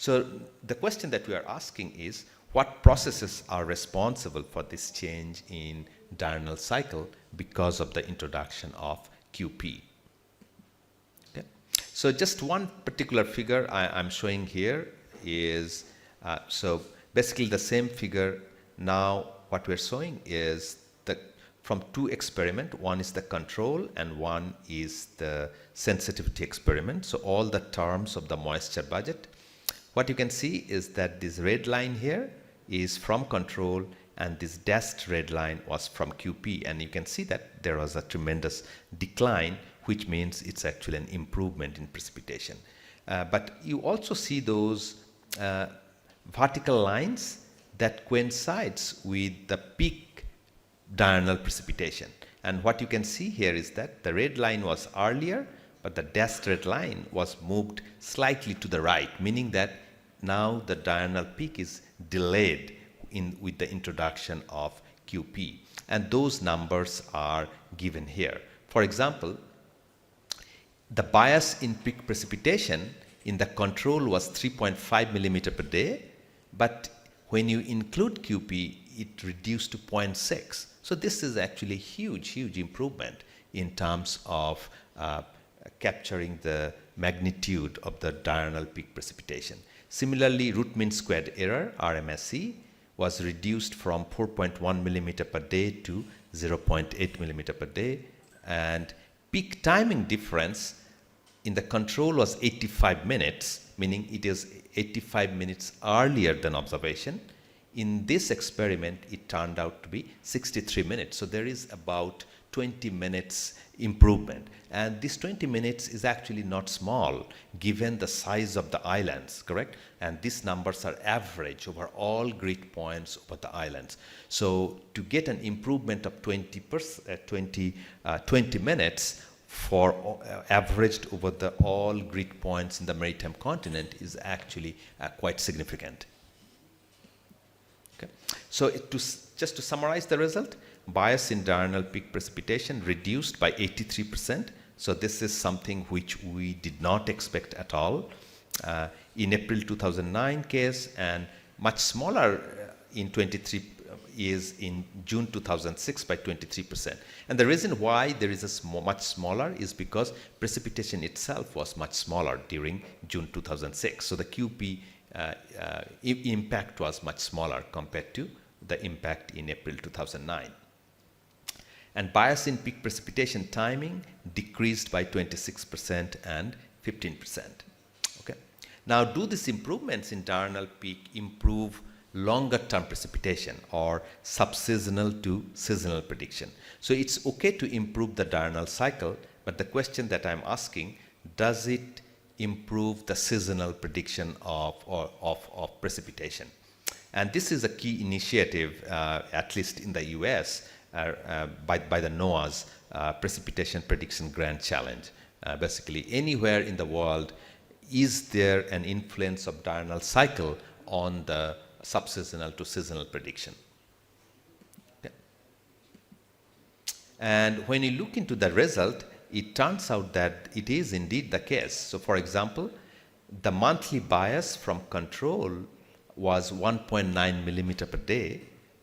So the question that we are asking is, what processes are responsible for this change in diurnal cycle because of the introduction of QP? Okay. So just one particular figure I'm showing here is, so basically the same figure. Now what we're showing is from two experiments. One is the control and one is the sensitivity experiment. So all the terms of the moisture budget. What you can see is that this red line here is from control and this dashed red line was from QP, and you can see that there was a tremendous decline, which means it's actually an improvement in precipitation. But you also see those vertical lines that coincides with the peak diurnal precipitation. And what you can see here is that the red line was earlier, but the dashed red line was moved slightly to the right, meaning that now the diurnal peak is delayed with the introduction of QP. And those numbers are given here. For example, the bias in peak precipitation in the control was 3.5 millimeter per day, but when you include QP, it reduced to 0.6. So this is actually a huge improvement in terms of capturing the magnitude of the diurnal peak precipitation. Similarly, root mean squared error, RMSE, was reduced from 4.1 millimeter per day to 0.8 millimeter per day. And peak timing difference in the control was 85 minutes, meaning it is 85 minutes earlier than observation. In this experiment, it turned out to be 63 minutes. So there is about 20 minutes improvement. And this 20 minutes is actually not small given the size of the islands, correct? And these numbers are average over all grid points over the islands. So to get an improvement of 20 minutes for averaged over the all grid points in the maritime continent is actually quite significant. Okay. So just to summarize the result, bias in diurnal peak precipitation reduced by 83%. So this is something which we did not expect at all. In April 2009 case, and much smaller in 23 is in June 2006 by 23%. And the reason why there is a much smaller is because precipitation itself was much smaller during June 2006. So the QP impact was much smaller compared to the impact in April 2009. And bias in peak precipitation timing decreased by 26% and 15%. Okay. Now, do these improvements in diurnal peak improve longer term precipitation or subseasonal to seasonal prediction? So it's okay to improve the diurnal cycle, but the question that I'm asking, does it improve the seasonal prediction of precipitation? And this is a key initiative, at least in the US, by the NOAA's Precipitation Prediction Grand Challenge. Basically, anywhere in the world, is there an influence of diurnal cycle on the subseasonal to seasonal prediction? Okay. And when you look into the result, it turns out that it is indeed the case. So for example, the monthly bias from control was 1.9 millimeter per day,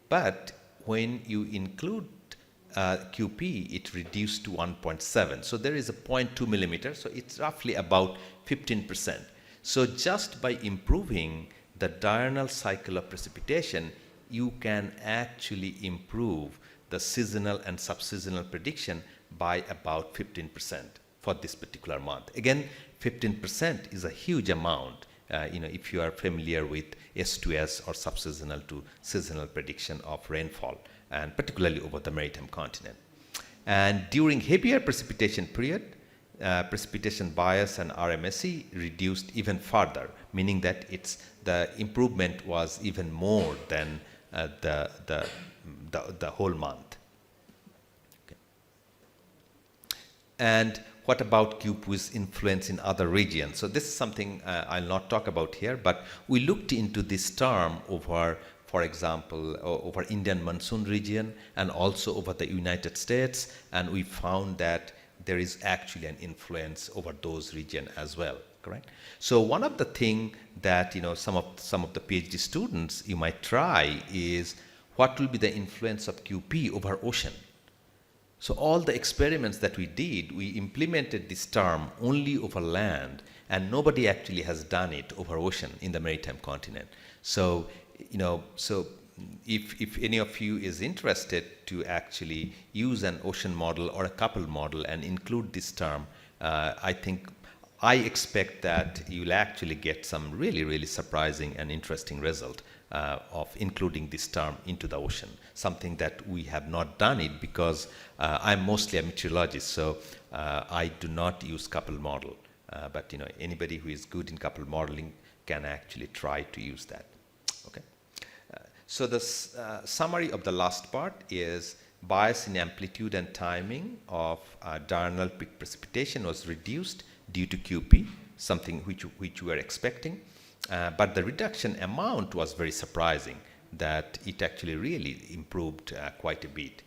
but when you include QP, it reduced to 1.7. So there is a 0.2 millimeter, so it's roughly about 15%. So just by improving the diurnal cycle of precipitation, you can actually improve the seasonal and subseasonal prediction by about 15% for this particular month. Again, 15% is a huge amount, if you are familiar with S2S or subseasonal to seasonal prediction of rainfall, and particularly over the maritime continent. And during heavier precipitation period, precipitation bias and RMSE reduced even further, meaning that the improvement was even more than the whole month. Okay. And what about QP's influence in other regions? So this is something I'll not talk about here, but we looked into this term over, for example, over Indian monsoon region and also over the United States, and we found that there is actually an influence over those regions as well, correct? So one of the thing that some of the PhD students you might try is what will be the influence of QP over ocean. So all the experiments that we did, we implemented this term only over land, and nobody actually has done it over ocean in the maritime continent. So if any of you is interested to actually use an ocean model or a couple model and include this term, I expect that you'll actually get some really, really surprising and interesting result of including this term into the ocean, something that we have not done it because I'm mostly a meteorologist, so I do not use couple model. But anybody who is good in couple modeling can actually try to use that. Okay. So the summary of the last part is bias in amplitude and timing of diurnal peak precipitation was reduced due to QP, something which we were expecting. But the reduction amount was very surprising, that it actually really improved quite a bit.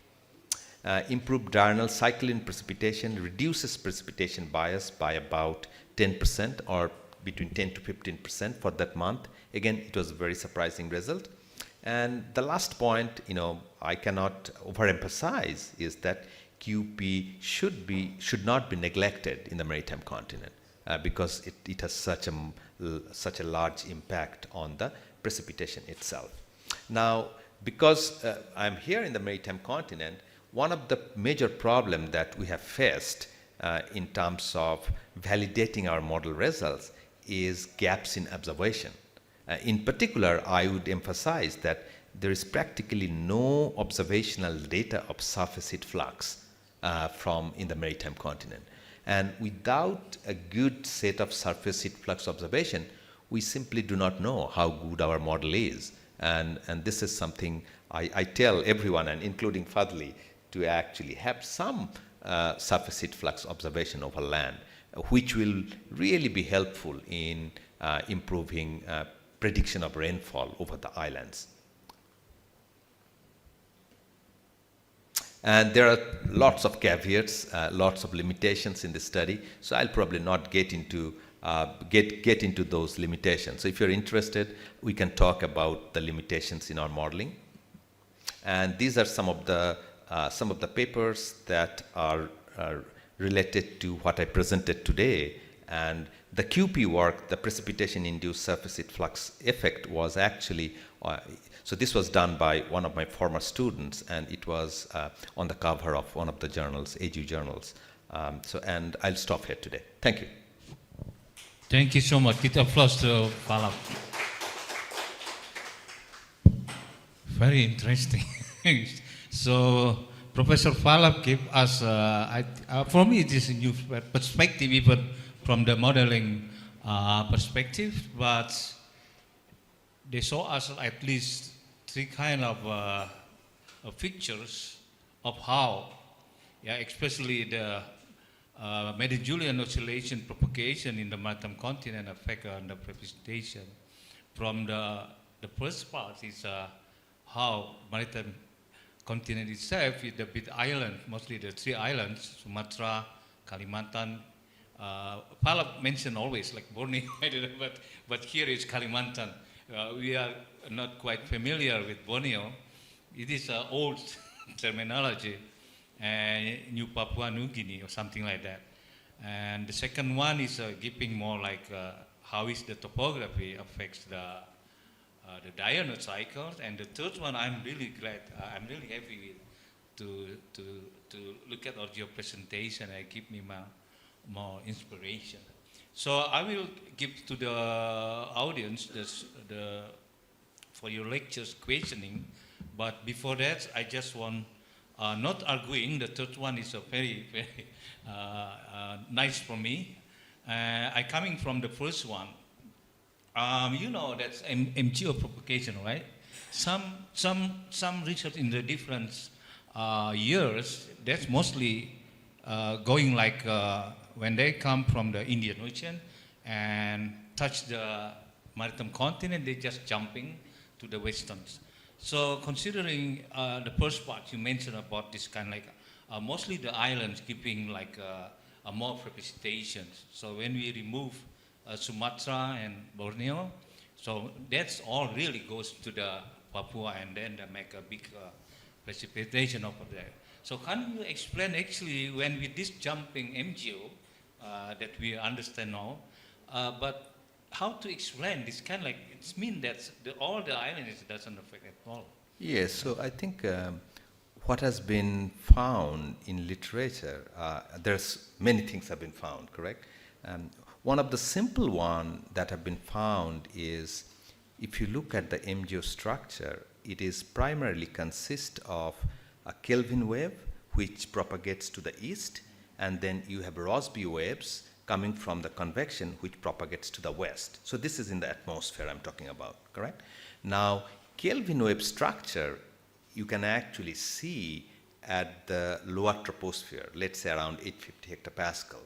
Improved diurnal cycle in precipitation reduces precipitation bias by about 10% or between 10 to 15% for that month. Again, it was a very surprising result. And the last point, I cannot overemphasize is that QP should not be neglected in the maritime continent because it has such a large impact on the precipitation itself. Now, because I'm here in the maritime continent, one of the major problems that we have faced in terms of validating our model results is gaps in observation. In particular, I would emphasize that there is practically no observational data of surface heat flux in the maritime continent. And without a good set of surface heat flux observation, we simply do not know how good our model is. And this is something I tell everyone, and including Fadli, to actually have some surface heat flux observation over land, which will really be helpful in improving prediction of rainfall over the islands. And there are lots of caveats, lots of limitations in this study, so I'll probably not get into those limitations. So if you're interested, we can talk about the limitations in our modeling. And these are some of the papers that are related to what I presented today. And the QP work, the precipitation-induced surface heat flux effect, was actually, so this was done by one of my former students, and it was on the cover of one of the journals, AGU journals. And I'll stop here today. Thank you. Thank you so much. Kita applause to Pallav. Very interesting. So Professor Pallav gave us, for me it is a new perspective even from the modeling perspective, but they show us at least three kind of pictures of how, especially the Medi-Julian oscillation propagation in the maritime continent affect on the precipitation. From the first part is how maritime continent itself is the big island, mostly the three islands, Sumatra, Kalimantan. Pallav mentioned always like Borneo, but here is Kalimantan. We are not quite familiar with Borneo. It is an old terminology, New Papua New Guinea or something like that. And the second one is giving more like how is the topography affects the diurnal cycles. And the third one, I'm really glad, I'm really happy with to look at all your presentation and give me more inspiration. So I will give to the audience for your lectures questioning, but before that, I just want, not arguing, the third one is a very, very nice for me. I coming from the first one. You know that's MGO propagation, right? Some research in the different years, that's mostly going like when they come from the Indian Ocean and touch the maritime continent, they just jumping to the westerns. So considering the first part you mentioned about this kind of like mostly the islands keeping like more precipitation. So when we remove Sumatra and Borneo. So that's all really goes to the Papua and then they make a big precipitation over there. So can you explain actually when with this jumping MGO that we understand now, but how to explain this kind of like, it means that all the islands doesn't affect at all. Yes, so I think what has been found in literature, there's many things have been found, correct? One of the simple one that have been found is if you look at the MGO structure, it is primarily consist of a Kelvin wave which propagates to the east, and then you have Rossby waves coming from the convection which propagates to the west. So this is in the atmosphere I'm talking about, correct? Now, Kelvin wave structure you can actually see at the lower troposphere, let's say around 850 hectopascal.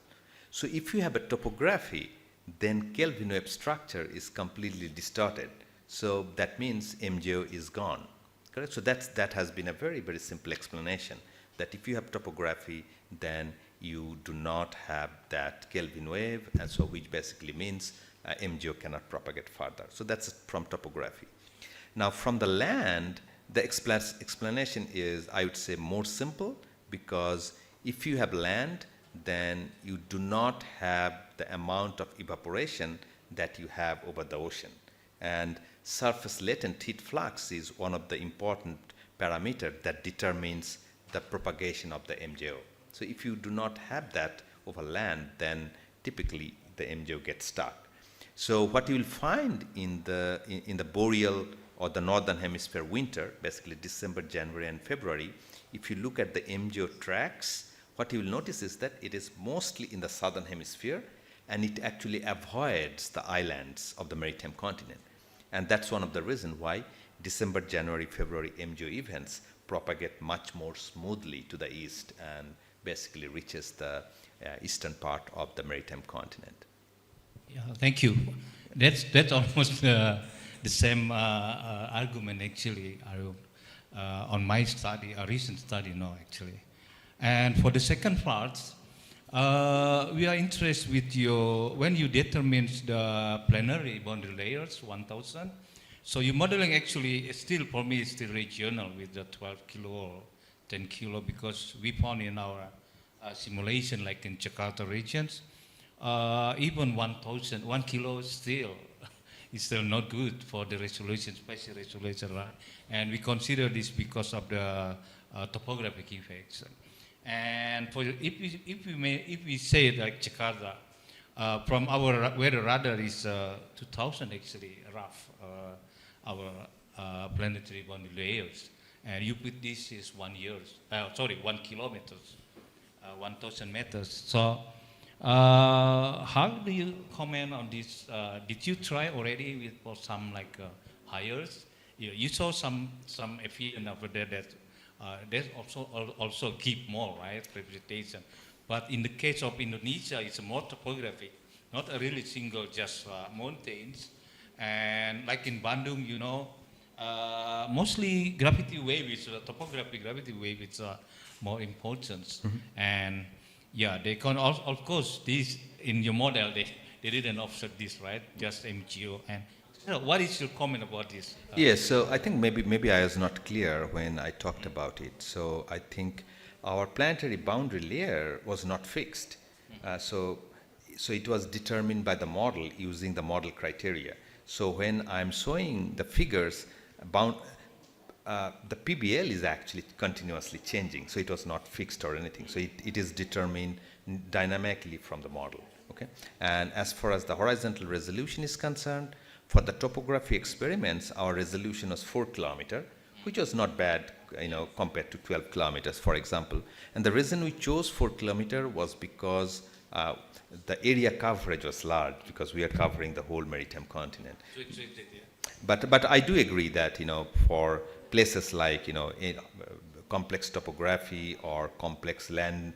So if you have a topography, then Kelvin wave structure is completely distorted. So that means MGO is gone, correct? So that has been a very, very simple explanation, that if you have topography, then you do not have that Kelvin wave, and so which basically means MGO cannot propagate further. So that's from topography. Now from the land, the explanation is, I would say, more simple, because if you have land, then you do not have the amount of evaporation that you have over the ocean. And surface latent heat flux is one of the important parameters that determines the propagation of the MJO. So if you do not have that over land, then typically the MJO gets stuck. So what you will find in the boreal or the northern hemisphere winter, basically December, January, and February, if you look at the MJO tracks, what you will notice is that it is mostly in the southern hemisphere, and it actually avoids the islands of the maritime continent. And that's one of the reasons why December, January, February MJO events propagate much more smoothly to the east and basically reaches the eastern part of the maritime continent. Yeah, thank you. That's almost the same argument actually on my study, a recent study now actually. And for the second part, we are interested with when you determine the planetary boundary layers, 1000. So your modeling actually is still, for me, is still regional with the 12 kilo or 10 kilo, because we found in our simulation, like in Jakarta regions, even 1 kilo still is still not good for the resolution, spatial resolution, right? And we consider this because of the topographic effects. And for if we say like Jakarta, from our weather radar is 2000 actually rough our planetary boundary layers, and you put this is 1 year, 1 kilometers, 1000 meters. So how do you comment on this? Did you try already with for some like hires? You saw some efficient over there that they also keep more, right, precipitation. But in the case of Indonesia, it's more topography, not a really single just mountains. And like in Bandung, you know, mostly gravity wave is topography. Gravity wave is more important. Mm-hmm. And yeah, they can also, of course, this in your model they didn't offset this, right? Just MGO. And what is your comment about this? Yes, so I think maybe I was not clear when I talked about it. So I think our planetary boundary layer was not fixed. So it was determined by the model using the model criteria. So when I'm showing the figures, the PBL is actually continuously changing. So it was not fixed or anything. So it is determined dynamically from the model. Okay. And as far as the horizontal resolution is concerned, for the topography experiments, our resolution was 4 kilometer, which was not bad, you know, compared to 12 kilometers, for example. And the reason we chose 4 kilometer was because the area coverage was large, because we are covering the whole maritime continent. But I do agree that, you know, for places like, you know, complex topography or complex land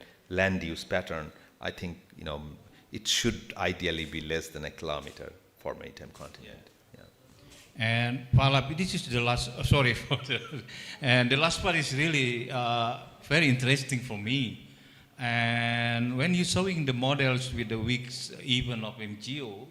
use pattern, I think, you know, it should ideally be less than a kilometer for maritime continent. Yeah. And Pallav, this is the last. Sorry for the. And the last part is really very interesting for me. And when you're showing the models with the weeks even of MGO,